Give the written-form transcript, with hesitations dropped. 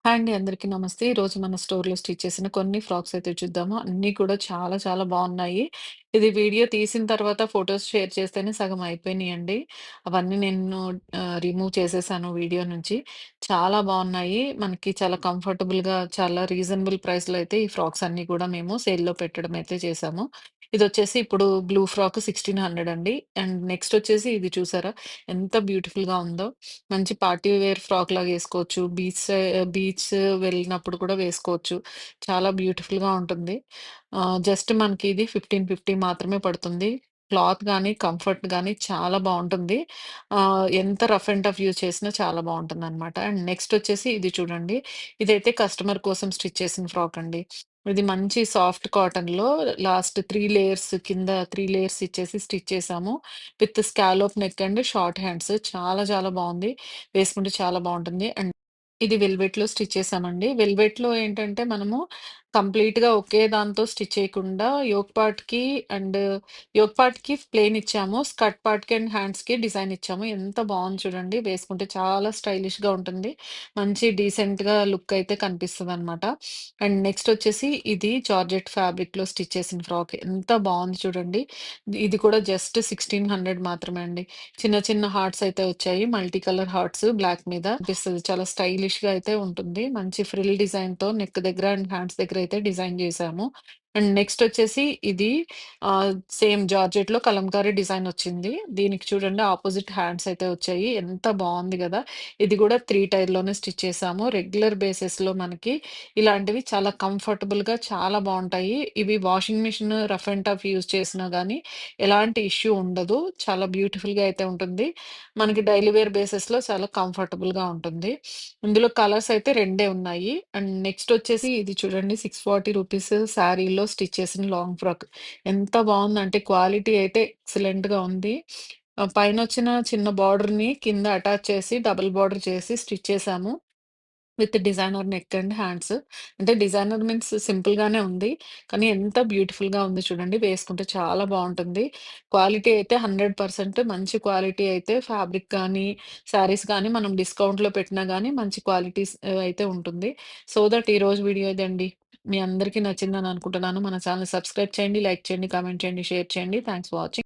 Hi అండి. అందరికీ నమస్తే. ఈరోజు మన స్టోర్‌లో స్టిచ్ చేసిన కొన్ని ఫ్రాక్స్ అయితే చూద్దాము. అన్నీ కూడా చాలా చాలా బావున్నాయి. ఇది వీడియో తీసిన తర్వాత ఫోటోస్ షేర్ చేస్తేనే సగం అయిపోయినాయండి. అవన్నీ నేను రిమూవ్ చేసేసాను వీడియో నుంచి. చాలా బావున్నాయి. మనకి చాలా కంఫర్టబుల్‌గా చాలా రీజనబుల్ ప్రైస్‌లో అయితే ఈ ఫ్రాక్స్ అన్నీ కూడా మేము సేల్‌లో పెట్టడం అయితే చేశాము. ఇదొచ్చేసి ఇప్పుడు బ్లూ ఫ్రాక్ 1600 అండి. అండ్ నెక్స్ట్ వచ్చేసి ఇది చూసారా? ఎంత బ్యూటిఫుల్‌గా ఉందో. మంచి పార్టీ వేర్ ఫ్రాక్ లాగా ఏసుకోవచ్చు. బీచ్ వెళ్ళినప్పుడు కూడా వేసుకోవచ్చు. చాలా బ్యూటిఫుల్‌గా ఉంటుంది. జస్ట్ మనకి ఇది 1550 మాత్రమే పడుతుంది. క్లాత్ గాని, కంఫర్ట్ గాని చాలా బావుంటుంది. ఎంత రఫ్ అండ్ టఫ్ యూజ్ చేసినా చాలా బావుంటుందనమాట. అండ్ నెక్స్ట్ వచ్చేసి ఇది చూడండి. ఇదైతే కస్టమర్ కోసం స్టిచ్ చేసిన ఫ్రాక్ అండి. ఇది మంచి సాఫ్ట్ కాటన్‌లో లాస్ట్ 3 లేయర్స్ కింద 3 లేయర్స్ ఇచ్చేసి స్టిచ్ చేశాము. With scallop neck and short hands చాలా చాలా బావుంది. వేసుకుంటే చాలా బావుంటుంది. అండ్ ఇది వెల్వెట్‌లో స్టిచ్ చేశామండి. వెల్వెట్‌లో ఏంటంటే మనము కంప్లీట్‌గా ఒకే దాంతో స్టిచ్ చేయకుండా అండ్ యోక్ పార్ట్‌కి ప్లెయిన్ ఇచ్చాము. స్కర్ట్ పార్ట్‌కి అండ్ హ్యాండ్స్‌కి డిజైన్ ఇచ్చాము. ఎంత బావుంది చూడండి. వేసుకుంటే చాలా స్టైలిష్‌గా ఉంటుంది. మంచి డీసెంట్‌గా లుక్ అయితే కనిపిస్తదనమాట. అండ్ నెక్స్ట్ వచ్చేసి ఇది జార్జెట్ ఫ్యాబ్రిక్‌లో స్టిచ్ చేసిన ఫ్రాక్. ఎంత బావుంది చూడండి. ఇది కూడా జస్ట్ 1600 మాత్రమే అండి. చిన్న చిన్న హార్ట్స్ అయితే వచ్చాయి. మల్టీ కలర్ హార్ట్స్ బ్లాక్ మీద అనిపిస్తది. చాలా స్టైలిష్‌గా అయితే ఉంటుంది. మంచి ఫ్రిల్ డిజైన్‌తో నెక్ దగ్గర అండ్ హ్యాండ్స్ దగ్గర అయితే డిజైన్ చేశాము. అండ్ నెక్స్ట్ వచ్చేసి ఇది సేమ్ జార్జెట్‌లో కలంకారీ డిజైన్ వచ్చింది. దీనికి చూడండి అపోజిట్ హ్యాండ్స్ అయితే వచ్చాయి. ఎంత బావుంది గదా! ఇది కూడా 3 టైర్‌లోనే స్టిచ్ చేశాము. రెగ్యులర్ బేసిస్‌లో మనకి ఇలాంటివి చాలా కంఫర్టబుల్‌గా చాలా బావుంటాయి. ఇవి washing machine rough and tough use చేసినా గానీ ఎలాంటి ఇష్యూ ఉండదు. చాలా బ్యూటిఫుల్‌గా అయితే ఉంటుంది. మనకి డైలీ వేర్ బేసిస్‌లో చాలా కంఫర్టబుల్‌గా ఉంటుంది. ఇందులో కలర్స్ అయితే రెండే ఉన్నాయి. అండ్ నెక్స్ట్ వచ్చేసి ఇది చూడండి 640 రూపీస్ శారీలో స్టిచ్ చేసిన లాంగ్ ఫ్రాక్. ఎంత బావుందంటే క్వాలిటీ అయితే ఎక్సలెంట్‌గా ఉంది. పైనొచ్చిన చిన్న బార్డర్‌ని కింద అటాచ్ చేసి డబుల్ బార్డర్ చేసి స్టిచ్ చేశాము. With designer neck and hands. అంటే డిజైనర్ మీన్స్ సింపుల్‌గానే ఉంది. కానీ ఎంత బ్యూటిఫుల్‌గా ఉంది చూడండి. వేసుకుంటే చాలా బావుంటుంది. క్వాలిటీ అయితే 100% మంచి క్వాలిటీ అయితే ఫ్యాబ్రిక్ కానీ, శారీస్ కానీ మనం డిస్కౌంట్‌లో పెట్టినా గానీ మంచి క్వాలిటీస్ అయితే ఉంటుంది. సో దట్ ఈరోజు వీడియో ఇదండి. మీ అందరికీ నచ్చిందని అనుకుంటున్నాను. మన ఛానెల్ సబ్స్క్రైబ్ చేయండి, లైక్ చేయండి, కామెంట్ చేయండి, షేర్ చేయండి. Thanks for watching.